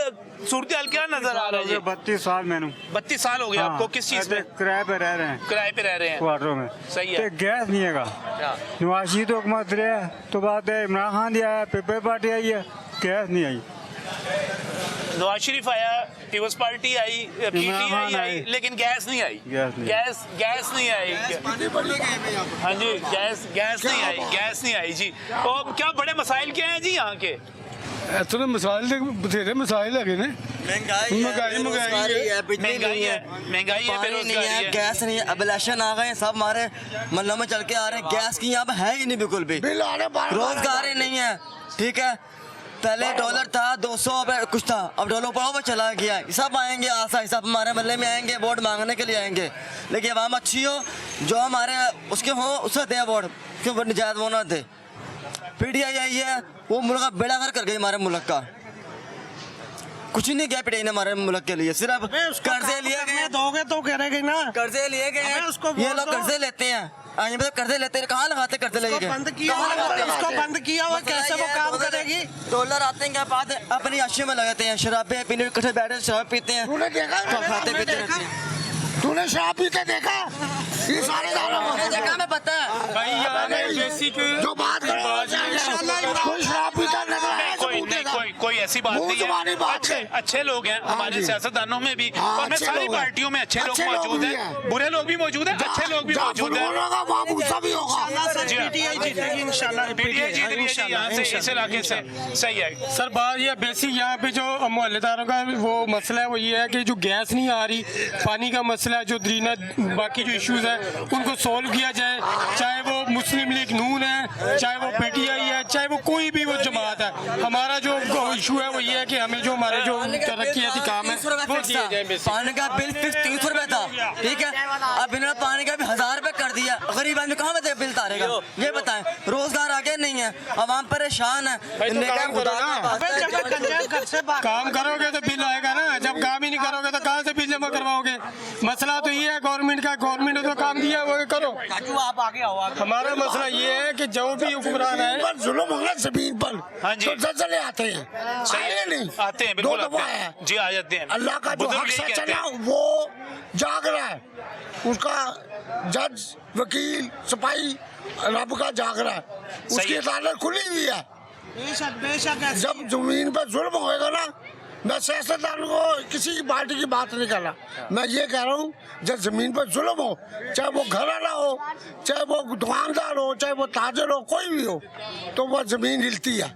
सूरत हाल क्या नजर आ रहा है? 32 साल मैंने 32 साल हो गए आपको। किस चीज़ में किराए पे रह रहे हैं? किराए पे रह रहे हैं। क्वार्टरों में। सही है। तो गैस नहीं है नवाज शरीफ तो हुकूमत रहा है, तो बात है इमरान खान दिया है, पीपल पार्टी आई है, गैस नहीं आई। नवाज शरीफ आया, पीपल्स पार्टी आई, पीटीआई आई, लेकिन गैस नहीं आई। गैस नहीं आई। हाँ जी, गैस नहीं आई, गैस नहीं आई जी। और क्या बड़े मसाइल क्या हैं जी यहाँ के? इतने मसाइल बथेरे मसाइल है ना। महंगाई है, महंगाई है, बेरोजगारी है, गैस नहीं है। अब इलेक्शन आ गए हैं, सब हमारे मल्लों में चल के आ रहे हैं। गैस की यहाँ पे है ही नहीं बिल्कुल भी। रोजगार ही नहीं है। ठीक है, पहले डॉलर था 200 पे कुछ था, अब डॉलर पाव पे चला गया है। सब आएंगे आशा, सब हमारे मल्ले में आएंगे, वोट मांगने के लिए आएंगे। लेकिन आवाम अच्छी हो, जो हमारे उसके हो उससे दे वोट, क्यों वोट निजात वो ना दे। पीटीआई आई है, वो मुल्क का बेड़ा गर्क कर गई हमारे मुल्क का। कुछ नहीं किया पीटीआई ने हमारे मुल्क के लिए, सिर्फ कर्जे लिए गए। दोगे तो कह रहे ना, कर्जे लिए गए हैं, ये लोग कर्जे लेते हैं। आगे पे कर्जे लेते हैं, कहाँ लगाते कर्जे लेके? बंद किया हुआ, कैसे वो काम करेगी? डॉलर आते हैं बाद अपनी आशी में लगाते हैं, शराबे पीने इकट्ठे बैठे शराब पीते हैं, खाते पीते रहते हैं। तूने शराब पीते देखा? ये सारे देखा मैं पता है जो बात कोई शराब पीता नजर आया? कोई कोई ऐसी बात नहीं है, अच्छे लोग हैं हमारे सियासतदानों में भी, और मैं सारी पार्टियों में अच्छे लोग मौजूद हैं, बुरे लोग भी मौजूद हैं, अच्छे लोग भी मौजूद हैं। पीटीआई जीत रही है जी यहाँ से, इस इलाके से। सही है सर, बात ये बेसिक यहाँ पे जो मोहल्लेदारों का वो मसला है वो ये है कि जो गैस नहीं आ रही, पानी का मसला है, जो दरीना बाकी जो इश्यूज है उनको सॉल्व किया जाए, चाहे वो मुस्लिम लीग नून है, चाहे वो पीटीआई है, चाहे वो कोई भी वो जमात है। हमारा जो इशू है वो ये है कि हमें जो हमारे जो तरक्याती काम है वो दिए जाए। पानी का बिल फिक्स 300 रुपए था, ठीक है, अब इन्होंने पानी का भी 1000 रुपए कर दिया। गरीब आदमी कहाँ में बिल तारेगा, ये बताएं। रोजगार आगे नहीं है, आवाम परेशान है। काम करोगे तो बिल आएगा ना, जब काम ही नहीं करोगे तो कहाँ से बिल जमा करवाओगे? मसला तो ये है गवर्नमेंट का, गवर्नमेंट ने तो काम दिया वो करो। आप आगे आओ। हमारा मसला ये है कि जो भी हुक्मरान है जुल्म होगा जमीन पर, हाँ जी, तो जल्जले आते हैं, सही है, नहीं आते हैं, बिल्कुल आते हैं जी, आ जाते हैं। अल्लाह का जो हक सच है ना वो जाग रहा है, उसका जज वकील सिपाही रब का जाग रहा है, उसकी अदालत खुली हुई है। जब जमीन पर जुल्म होएगा ना, मैं सियासतदान को किसी की पार्टी की बात नहीं कर रहा, मैं ये कह रहा हूँ जब जमीन पर जुल्म हो, चाहे वो घर वाला हो, चाहे वो दुकानदार हो, चाहे वो ताजर हो, कोई भी हो, तो वह जमीन हिलती है।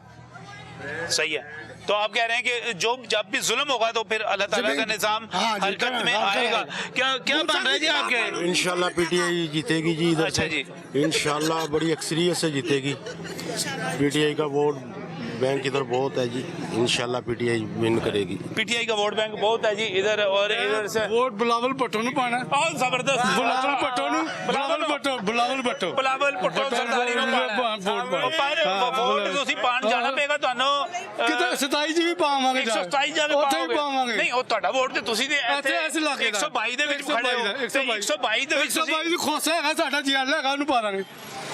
सही है, तो आप कह रहे हैं कि जो जब भी जुल्म होगा तो फिर अल्लाह ताला का निजाम हरकत में आएगा। क्या बन रहा है जी आपके? इंशाल्लाह पीटीआई जीतेगी जी इधर। अच्छा जी, इंशाल्लाह बड़ी अक्सरियत से जीतेगी। पीटीआई का वोट बैंक इधर बहुत है जी, इंशाल्लाह पीटीआई विन करेगी। पीटीआई का वोट बैंक बहुत है जी इधर, और इधर से वोट बिलावल भट्टो नु पाना। बहुत जबरदस्त, बिलावल भट्टो नु, बिलावल भट्टो, बिलावल भट्टो, बिलावल भट्टो सरदारी को पाना। वोट ਤੁਸੀਂ ਪਾਣ ਜਾਣਾ ਪਏਗਾ ਤੁਹਾਨੂੰ ਕਿਤੇ 27 ਜੀ ਵੀ ਪਾਵਾਂਗੇ, 127 ਜਾ ਕੇ ਪਾਵਾਂਗੇ। ਨਹੀਂ, ਉਹ ਤੁਹਾਡਾ ਵੋਟ ਤੇ ਤੁਸੀਂ ਦੇ ਇੱਥੇ ਇਸ ਇਲਾਕੇ ਦਾ 122 ਦੇ ਵਿੱਚ ਖੜੇ ਹੋ, 122 ਦੇ ਵਿੱਚ 122 ਦੀ ਖੋਸਾ ਹੈਗਾ ਸਾਡਾ ਜੀਐਲ ਹੈਗਾ, ਉਹਨੂੰ ਪਾ ਦਾਂਗੇ।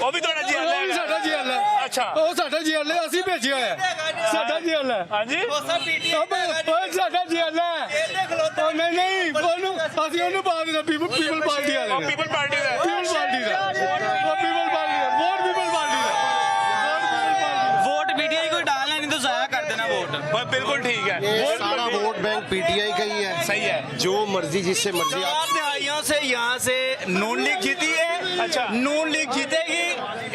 ਉਹ ਵੀ ਤੁਹਾਡਾ ਜੀਐਲ ਹੈ? ਉਹ ਵੀ ਸਾਡਾ ਜੀਐਲ ਹੈ। ਅੱਛਾ, ਉਹ ਸਾਡਾ ਜੀਐਲ ਹੈ, ਅਸੀਂ ਭੇਜਿਆ ਹੋਇਆ, ਸਾਡਾ ਜੀਐਲ ਹੈ। ਹਾਂਜੀ, ਉਹ ਸਾਡਾ ਜੀਐਲ ਹੈ। ਉਹ ਨਹੀਂ, ਉਹਨੂੰ ਅਸੀਂ ਉਹਨੂੰ ਪਾ ਦੇਣਾ, ਪੀਪਲ ਪਾਰਟੀ ਵਾਲੇ। ਪੀਪਲ ਪਾਰਟੀ ਦਾ, ਪੀਪਲ ਪਾਰਟੀ ਦਾ, ਉਹ ਪੀਪਲ ਪਾਰਟੀ ਦਾ ਵੋਟ, ਪੀਪਲ पार्टी का वोट पीटीआई को डालना नहीं तो जाया कर देना वोट। बिल्कुल ठीक है, सारा वोट बैंक पीटीआई का ही है। सही है, जो मर्जी जिससे मर्जी आप दहाइयों से यहाँ से नून लीग जीती है। अच्छा, नून लीग जीतेगी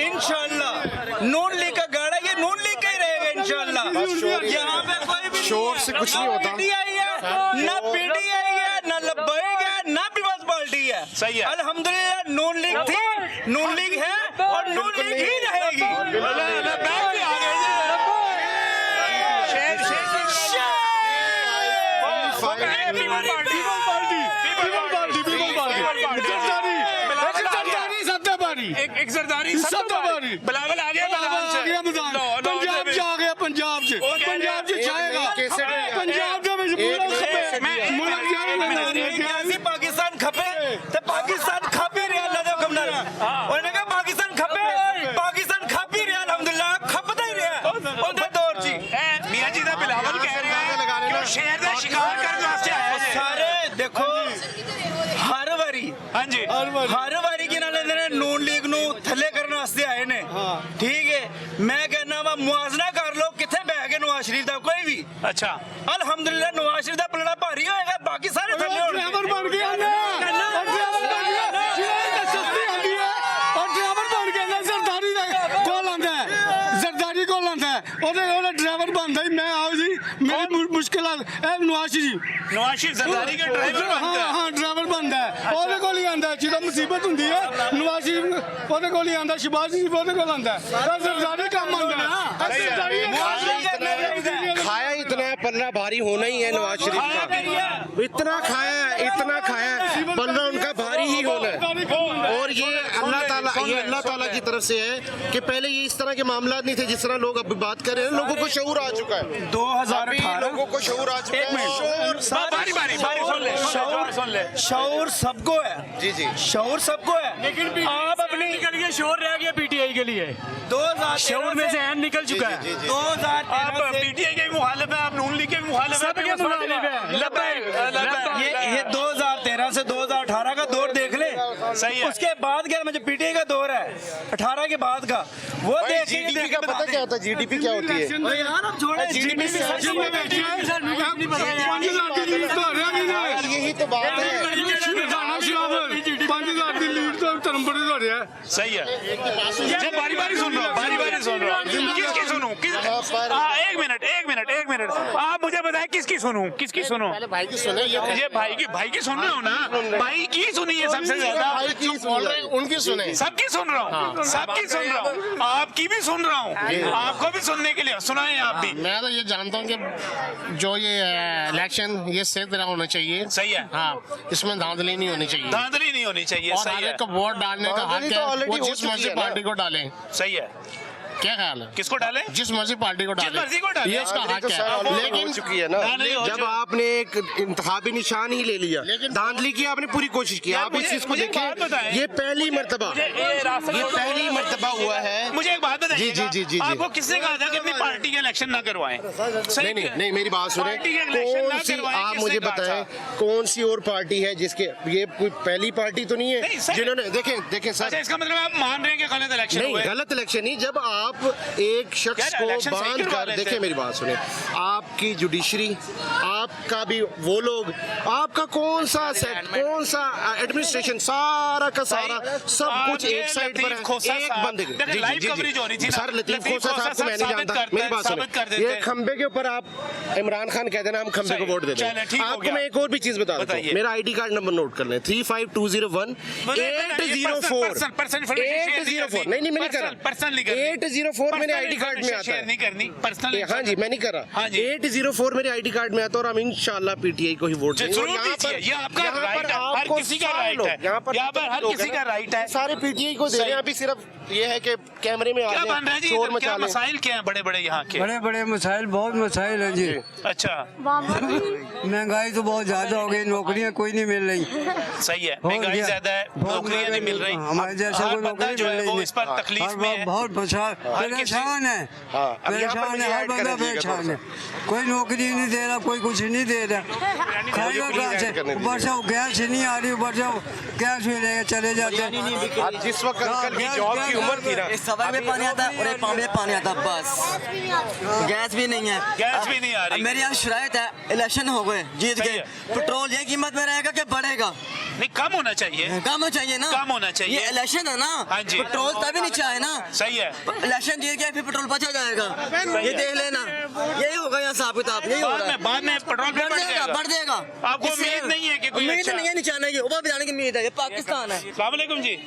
इंशाल्लाह। नून लीग का गाड़ा ये नून लीग का ही रहेगा इंशाल्लाह। यहाँ पे कोई भी शोर से कुछ नहीं होता। पीटीआई है ना, पीटीआई है ना, लब्बैक है ना, पीपल्स पार्टी है। सही है, अल्हम्दुलिल्लाह नून लीग थी, नून लीग है और नून लीग ही रहेगी। एक सरदारी बिलावल आ गया मैदान से, पंजाब से आ गया, पंजाब से जाएगा, पंजाब पाकिस्तान खपे तो पाकिस्तान खपी रहा, अल्लाह दे हुक्म नाल। उन्होंने कहा पाकिस्तान खपे, पाकिस्तान खपी रहा, अल्हम्दुलिल्लाह खपदा ही रहा उनके दौर जी। मियां जी दा बिलावल कह रहे हैं कि शहर का शिकार करने वास्ते आया है। सारे देखो हर वारी, हाँ जी, हर वारी की नाले ने नून लीग नु थले करने वास्ते आए ने। ठीक है, मैं कहना वा मुआवजा कर लो, किथे बह गए नवाज शरीफ दा कोई भी। अच्छा, अल्हम्दुलिल्लाह नवाज शरीफ दा पलड़ा भारी होएगा, बाकी सारे थले होंगे। ड्राइवर बन गया ना, और ड्राइवर बन गया, सस्ती आंदी है, और ड्राइवर बन गया ना, सरदारी कौन आंदा है, सरदारी कौन आंदा है, ਉਹਦੇ ड्राइवर बनदा ही मैं आओ जी, मेरी मुश्किल है नवाज शरीफ सरदारी के ड्राइवर बनता है। हाँ, ड्राइवर बनदा है, ਉਹਦੇ ਕੋਲ ਹੀ ਆਂਦਾ ਜਦੋਂ ਮੁਸੀਬत ਹੁੰਦੀ ਹੈ, ਨਵਾਜ਼ शरीफ ਉਹਦੇ ਕੋਲ ਹੀ ਆਂਦਾ, ਸ਼ਹਿਬਾਜ਼ शरीफ ਉਹਦੇ ਕੋਲ आंदा है, सरदारी काम आंदा खाया इतना है, पल्ला भारी होना ही है नवाज शरीफ का। इतना खाया है, पल्ला उनका भारी ही होना है। और ये अल्लाह ताला की तरफ से है कि पहले ये इस तरह के मामला नहीं थे जिस तरह लोग अब बात कर रहे हैं। लोगों को शऊर आ चुका है, 2018 लोगों को शऊर आ चुका है। शऊर सबको है जी जी, शऊर सबको है, लेकिन आप अपनी के लिए शोर रह गया पीटीआई के लिए, 2013 शऊर में से एन निकल चुका है। 2013 आप पीटीआई के मुखालिफ है, आप नून लीग के मुखालिफ है, सबके मुखालिफ है। ये 2013 से 2018 का दौर देख ले। सही है, उसके बाद क्या, मुझे पीटीआई का दौर है 18 के बाद का, वो जीडीपी का पता क्या होता है? जीडीपी क्या होती है? यही तो बात है। सही है। बारी बारी सुन रहा हूँ किसकी सुनूं? एक मिनट आप मुझे बताएं किसकी सुनूं? पहले भाई की सुने। ये भाई की सुन रहे हो ना? भाई की सुनी है सबसे ज्यादा। उनकी सुने। सबकी सुन रहा हूँ, सबकी सुन रहा हूँ, आपकी भी सुन रहा हूँ, आपको भी सुनने के लिए सुनाए आप भी। मैं तो ये जानता हूँ कि जो ये इलेक्शन ये सही तरह होना चाहिए। सही है। हाँ, इसमें धांधली नहीं होनी चाहिए। धांधली नहीं होनी चाहिए। और सही हर है। एक को वोट डालने का हक है, वो जिस मर्जी पार्टी को डालें। सही है। क्या ख्याल है? किसको डाले? जिस मर्जी पार्टी को डालें। जिस मर्जी को डालें। ये उसका हक है। लेकिन चुकी है ना, जब आपने एक इंतखाबी निशान ही ले लिया, धांधली की आपने पूरी कोशिश की। आप इस चीज को देखें, ये पहली मर्तबा हुआ है। मुझे एक बात बताइए। जी। आपको किसने कहा था कि अपनी पार्टी के इलेक्शन ना करवाएं? नहीं, मेरी बात सुने। कौन सी, आप मुझे बताएं कौन सी और पार्टी है जिसके, ये कोई पहली पार्टी तो नहीं है जिन्होंने, देखें सर। इसका मतलब आप मान रहे हैं कि गलत इलेक्शन नहीं, गलत इलेक्शन नहीं। जब आप एक शख्स को बांध कर, देखिए मेरी बात सुने, आपकी जुडिशरी, आपका भी वो लोग, आपका कौन सा सेट, कौन सा एडमिनिस्ट्रेशन, सारा का सारा सब कुछ एक साइड पर है, एक बंदे। जी सर, लतीफ खोसा साहब को मैं नहीं जानता। मेरी बात सुने, ये खंबे के ऊपर आप इमरान खान कहते हैं ना हम खंबे को वोट देते हैं। आपको मैं एक और भी चीज बता देता हूँ, मेरा ID कार्ड नंबर नोट कर लें, 35201 804 804। नहीं, मैं नहीं कर रहा। 804 मेरे ID कार्ड में आता है। नहीं करनी पर्सनल। हाँ जी, मैं नहीं कर रहा। 804 मेरे ID कार्ड में आता है और हम इंशाल्लाह PTI को ही वोट देंगे। और यहाँ पर ये आपका राइट है, हर किसी का राइट है। यहाँ पर हर किसी का राइट है। सारे PTI को दे रहे हैं। अभी सिर्फ ये है कि कैमरे में आ क्या बन रहा है जी? शोर मचा क्या लें। मसाइल क्या हैं बड़े यहाँ के? बड़े मसाइल, बहुत मसाइल है जी। अच्छा। महंगाई तो बहुत ज्यादा हो गई, नौकरियां कोई नहीं मिल रही। सही है, महंगाई ज्यादा है, नौकरियां नहीं मिल रही। हमारे जैसा कोई नौकरी जो है वो इस पर तकलीफ में है। बहुत परेशान है, हर बंदा परेशान है। कोई नौकरी नहीं दे रहा, कोई कुछ नहीं दे रहा। खाएगा कहाँ से? ऊपर से गैस नहीं आ रही, ऊपर से गैस मिलेगा चले जाते हैं। जिस वक्त अंकल की जॉब की उम्र थी ना, इस सवाल में पानी आता है और एक पानी में पानी आता है, बस। गैस भी नहीं है, गैस भी नहीं आ रही। मेरी यहाँ शिकायत है, इलेक्शन हो गए, जीत गए, पेट्रोल ये कीमत में रहेगा कि बढ़ेगा? नहीं, कम होना चाहिए। कम होना चाहिए ना, कम होना चाहिए। ये इलेक्शन है ना। हाँ जी। पेट्रोल तभी नीचे आए ना। सही है। इलेक्शन जीत गया फिर पेट्रोल बचा जाएगा, ये देख लेना। यही होगा यहाँ हिसाब किताब, यही होगा। बाद में पेट्रोल बढ़ जाएगा। आपको उम्मीद नहीं है कि कोई उम्मीद नहीं है, नहीं चाहना ये ऊपर भी जाने की उम्मीद है। ये पाकिस्तान है। अस्सलाम वालेकुम जी।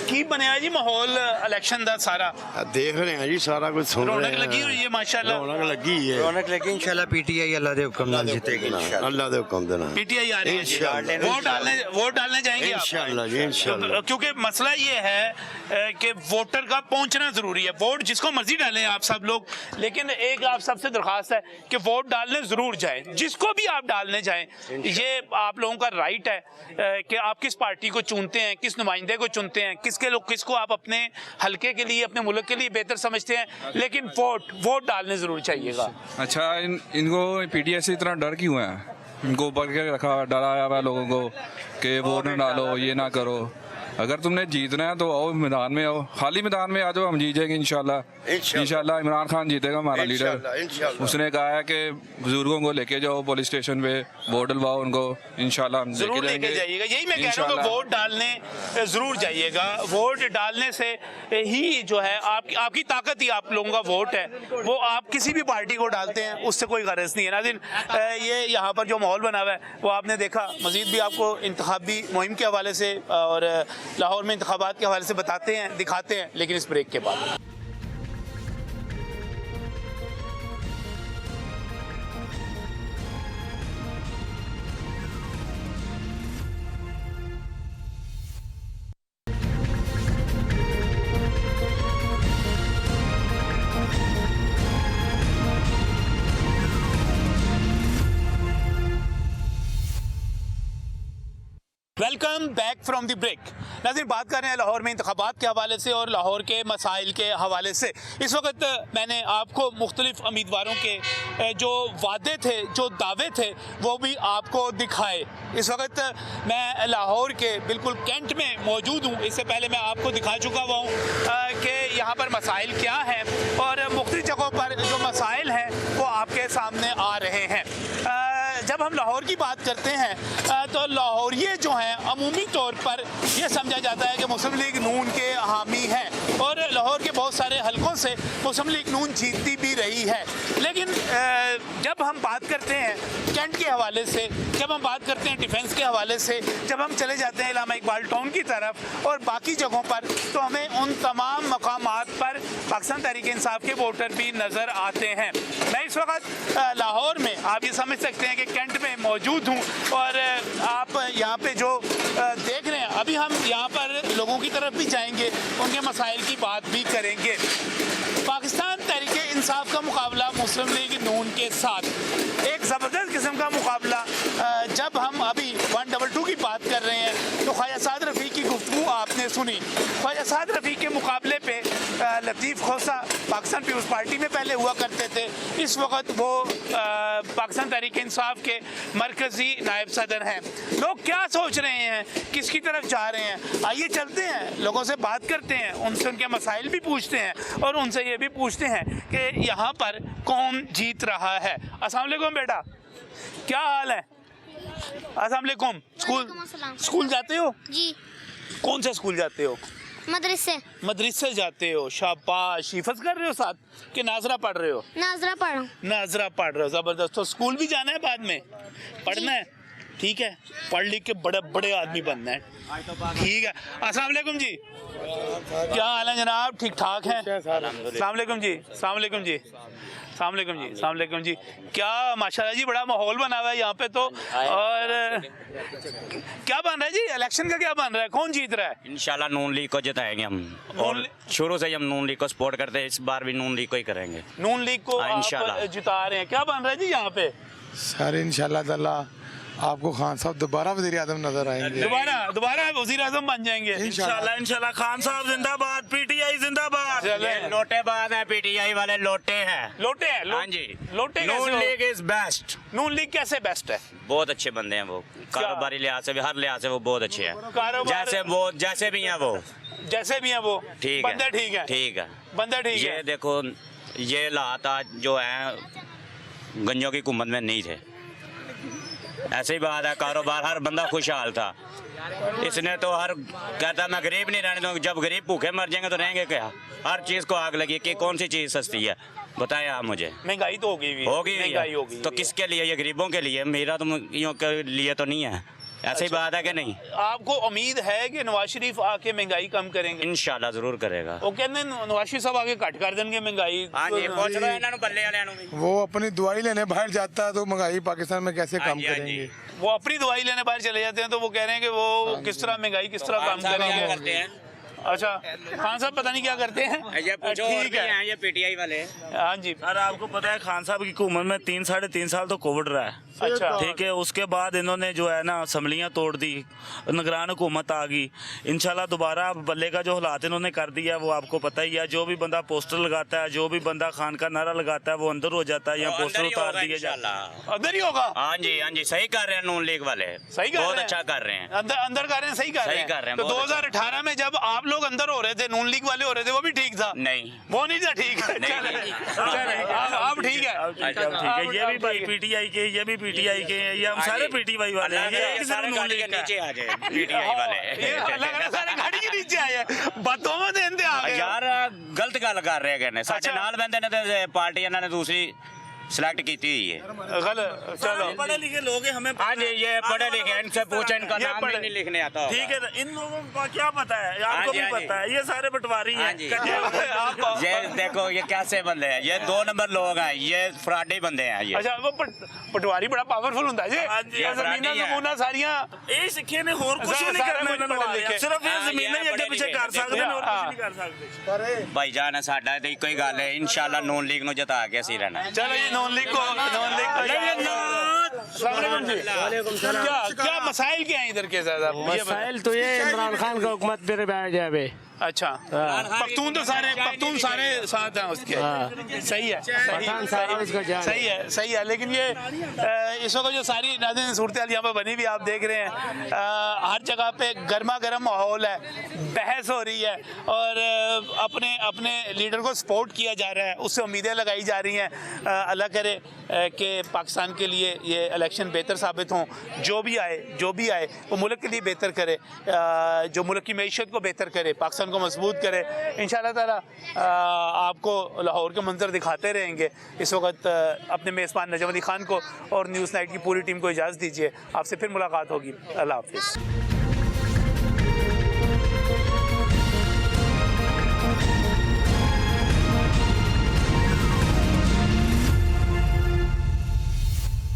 की बनया जी माहौल इलेक्शन दा सारा? देख रहे हैं जी, सारा कुछ सुन रहे हैं। रौनक लगी हुई है माशाल्लाह। रौनक लगी है, रौनक लगी। इंशाल्लाह PTI अल्लाह दे हुक्म नाल जीतेगी। अल्लाह दे हुक्म देना। PTI आ रही है, वोट डालने जाएंगे आप? इंशाल्लाह जी, इंशाल्लाह। क्योंकि मसला ये है कि वोटर का पहुंचना जरूरी है। वोट जिसको मर्जी डालें आप सब लोग, लेकिन एक आप सबसे दरखास्त है कि वोट डालने जरूर जाएं। जिसको भी आप डालने जाएं, ये आप लोगों का राइट है कि आप किस पार्टी को चुनते हैं, किस नुमाइंदे को चुनते हैं, किसको आप अपने हल्के के लिए, अपने मुल्क के लिए बेहतर समझते हैं। लेकिन वोट डालने जरूर चाहिएगा। अच्छा, इनको PTI से इतना डर क्यों है? इनको बढ़ के रखा, डराया हुआ लोगों को कि वोट न डालो, ये ना करो। अगर तुमने जीतना है तो आओ मैदान में, आओ खाली मैदान में आ जाओ, हम जीत जाएंगे इंशाल्लाह। इमरान खान जीतेगा हमारा लीडर। उसने कहा है कि बुजुर्गों को लेके जाओ पुलिस स्टेशन पे, वोट डलवाओ उनको, इंशाल्लाह हम जरूर लेके जाइएगा। यही मैं कह रहा हूँ, वोट डालने जरूर जाइएगा। वोट डालने से ही जो है आपकी ताकत ही आप लोगों का वोट है। वो आप किसी भी पार्टी को डालते हैं, उससे कोई गरज नहीं है। नाज़रीन, ये यहाँ पर जो माहौल बना हुआ है वो आपने देखा। मजीद भी आपको इंतखाबी मुहिम के हवाले से और लाहौर में इंतखाबात के हवाले से बताते हैं, दिखाते हैं, लेकिन इस ब्रेक के बाद। Welcome back from the break. नाज़रीन, बात कर रहे हैं लाहौर में इंतखाबात के हवाले से और लाहौर के मसाइल के हवाले से। इस वक्त मैंने आपको मुख्तलिफ उम्मीदवारों के जो वादे थे, जो दावे थे, वो भी आपको दिखाए। इस वक्त मैं लाहौर के बिल्कुल कैंट में मौजूद हूँ। इससे पहले मैं आपको दिखा चुका हुआ हूँ कि यहाँ पर मसाइल क्या हैं और मुख्तलिफ जगहों पर जो मसाइल हैं वो आपके सामने आ रहे हैं। जब हम लाहौर की बात करते हैं तो लाहौरिये जो हैं अमूमी तौर पर यह समझा जाता है कि मुस्लिम लीग नून के हामी हैं और लाहौर के बहुत सारे हलकों से मुस्लिम लीग नून जीतती भी रही है। लेकिन जब हम बात करते हैं कैंट के हवाले से, जब हम बात करते हैं डिफेंस के हवाले से, जब हम चले जाते हैं इलामा इकबाल टाउन की तरफ और बाकी जगहों पर, तो हमें उन तमाम मकामात पर पाकिस्तान तहरीक इंसाफ के वोटर भी नज़र आते हैं। मैं इस वक्त लाहौर में, आप ये समझ सकते हैं कि कैंट में मौजूद हूँ और आप यहाँ पे जो देख रहे हैं, अभी हम यहाँ पर लोगों की तरफ भी जाएंगे, उनके मसाइल की बात भी करेंगे। पाकिस्तान तहरीक इंसाफ का मुकाबला मुस्लिम लीग नून के साथ एक ज़बरदस्त किस्म का मुकाबला। जब हम अभी 122 की बात कर रहे हैं तो ख्वाजा साद रफ़ी की गुफ्तगू आपने सुनी। ख्वाजा साद रफ़ी के मुकाबले पे लतीफ़ खोसा पाकिस्तान पीपल्स पार्टी में पहले हुआ करते थे, इस वक्त वो पाकिस्तान तहरीक इंसाफ के मरकज़ी नायब सदर हैं। लोग क्या सोच रहे हैं, किसकी तरफ जा रहे हैं, आइए चलते हैं, लोगों से बात करते हैं, उनसे उनके मसाइल भी पूछते हैं और उनसे ये भी पूछते हैं कि यहाँ पर कौन जीत रहा है। अस्सलाम वालेकुम बेटा, क्या हाल है? अस्सलाम वालेकुम। स्कूल जाते हो जी? कौन सा स्कूल जाते हो? मदरसे जाते हो, शाबाश। हिफ्ज़ कर रहे हो साथ कि नाजरा पढ़ रहे हो? नाजरा पढ़ रहा हूँ। नाजरा पढ़ रहे हो, ज़बरदस्त। तो स्कूल भी जाना है बाद में, पढ़ना है, ठीक है, पढ़ लिख के बड़े बड़े आदमी बनना है, ठीक है। अस्सलाम वालेकुम जी, क्या हाल है जनाब? ठीक ठाक है? अस्सलाम वालेकुम जी, अस्सलाम वालेकुम जी, अस्सलाम वालेकुम जी, अस्सलाम वालेकुम जी। क्या माशाल्लाह जी, बड़ा माहौल बना हुआ है यहाँ पे तो। और क्या बन रहा है जी, इलेक्शन का क्या बन रहा है, कौन जीत रहा है? इंशाल्लाह नून लीग को जिताएंगे हम, और शुरू से ही हम नून लीग को सपोर्ट करते हैं, इस बार भी नून लीग को ही करेंगे। नून लीग को आप जिता रहे हैं, क्या बन रहा है जी यहाँ पे? सर इंशाल्लाह ताला आपको खान साहब दोबारा वज़ीर आज़म नजर आएंगे। दोबारा वज़ीर आज़म बन जाएंगे इंशाल्लाह। इंशाल्लाह खान साहब जिंदाबाद, पीटीआई जिंदाबाद। लोटेबाज है, पीटीआई वाले लोटे हैं। लोटे हैं? हाँ जी, लोटे। Noon League is best. Noon League कैसे बेस्ट है? बहुत अच्छे बंदे हैं वो, कारोबारी लिहाज से भी, हर लिहाज से वो बहुत अच्छे हैं। जैसे भी हैं वो, ठीक है, बंदे ठीक है, ठीक है, बंदे ठीक है। ये देखो, ये हालात आज जो है गंजों की हुकूमत में नहीं थे, ऐसे ही बात है। कारोबार हर बंदा खुशहाल था, इसने तो हर कहता मैं गरीब नहीं रहने दूंगा। जब गरीब भूखे मर जाएंगे तो रहेंगे क्या? हर चीज को आग लगी कि कौन सी चीज सस्ती है, बताएं आप मुझे। महंगाई तो होगी, महंगाई होगी तो किसके लिए? ये गरीबों के लिए, मेरा तो के लिए तो नहीं है। ऐसी बात है कि नहीं? आपको उम्मीद है कि नवाज शरीफ आके महंगाई कम करेंगे? इंशाल्लाह जरूर करेगा। वो कहते हैं नवाज शरीफ साहब आके घट कर देंगे महंगाई। वो अपनी दवाई लेने बाहर जाता है तो महंगाई पाकिस्तान में कैसे कम करेंगे? वो अपनी दवाई लेने बाहर चले जाते हैं तो वो कह रहे हैं कि वो किस तरह महंगाई किस तरह कम करेंगे। अच्छा, खान साहब पता नहीं क्या करते हैं, ठीक है, ये पीटीआई वाले। हाँ जी, अरे आपको पता है खान साहब की हुकूमत में 3-3.5 साल तो कोविड रहा है। अच्छा, ठीक है, उसके बाद इन्होंने जो है ना असम्बलियाँ तोड़ दी, निगरान हुकूमत आ गई। इंशाल्लाह दोबारा बल्ले का जो हालात इन्होंने कर दिया वो आपको पता ही है। जो भी बंदा पोस्टर लगाता है, जो भी बंदा खान का नारा लगाता है, वो अंदर हो जाता है, यहाँ पोस्टर उतार दिए जाता है। अंदर ही होगा? हाँ जी, हाँ जी, सही कर रहे हैं नून लीग वाले, सही कर बहुत अच्छा कर रहे हैं, अंदर कर रहे हैं, सही कर रहे हैं। तो 2018 में जब आप लोग अंदर हो रहे थे, नून लीग वाले हो रहे थे, वो भी ठीक था? नहीं, वो नहीं था ठीक है, अब ठीक है। ये भी भाई पीटीआई के, ये भी पीटीआई के, ये हम सारे पीटीआई वाले हैं। ये सारे गाड़ी के नीचे आ जाए पीटीआई वाले, लग रहा सारे गाड़ी के नीचे आए हैं, बातों में देंदे आ गए यार। गलत गल कर रहे हैं, साडे नाल बंदे ने ते पार्टी इन्होंने दूसरी सिलेक्ट की हुई है। गलत, चलो पढ़े लिखे लोग हैं, हमें हाँ जी, ये पढ़े लिखे, इनसे पूछे, इनका नाम भी नहीं लिखने आता। ठीक है, इन लोगों को क्या पता है? आपको भी पता है, ये सारे पटवारी हैं। ये देखो, ये कैसे बंदे हैं, ये 2 नंबर लोग हैं, ये फ्रॉडी बंदे हैं ये। अच्छा, वो पटवारी बड़ा पावरफुल होता है जी, जमीना सारियां ये सिक्खे ने और कुछ नहीं करना, सिर्फ ये जमीन ही आगे पीछे कर सकते हैं और कुछ नहीं कर सकते। भाईजान साडा तो इको ही गल है, इंशाल्लाह नून लीग नु जिता के असीं रहना। चलो जी, नॉन लीग क्या मसाइल क्या है इधर के? ज्यादा मसाइल तो ये इमरान खान का हुकूमत पे जाए अच्छा, पख्तून तो पख्तून सारे साथ हैं उसके। सही है, सही है। लेकिन ये इस वक्त जो सारी नाज़रीन सूरत हाल यहाँ पर बनी हुई आप देख रहे हैं, हर जगह पे गर्मा गर्म माहौल है, बहस हो रही है और अपने लीडर को सपोर्ट किया जा रहा है, उससे उम्मीदें लगाई जा रही हैं। अल्लाह करे कि पाकिस्तान के लिए ये इलेक्शन बेहतर साबित हों, जो भी आए वो मुल्क के लिए बेहतर करे, जो मुल्क की मईशत को बेहतर करे, पाकिस्तान को मजबूत करे। इंशाअल्लाह ताला आपको लाहौर के मंजर दिखाते रहेंगे। इस वक्त अपने मेज़बान नजम अली खान को और न्यूज़ नाइट की पूरी टीम को इजाज़त दीजिए, आपसे फिर मुलाकात होगी। अल्लाह हाफिज़।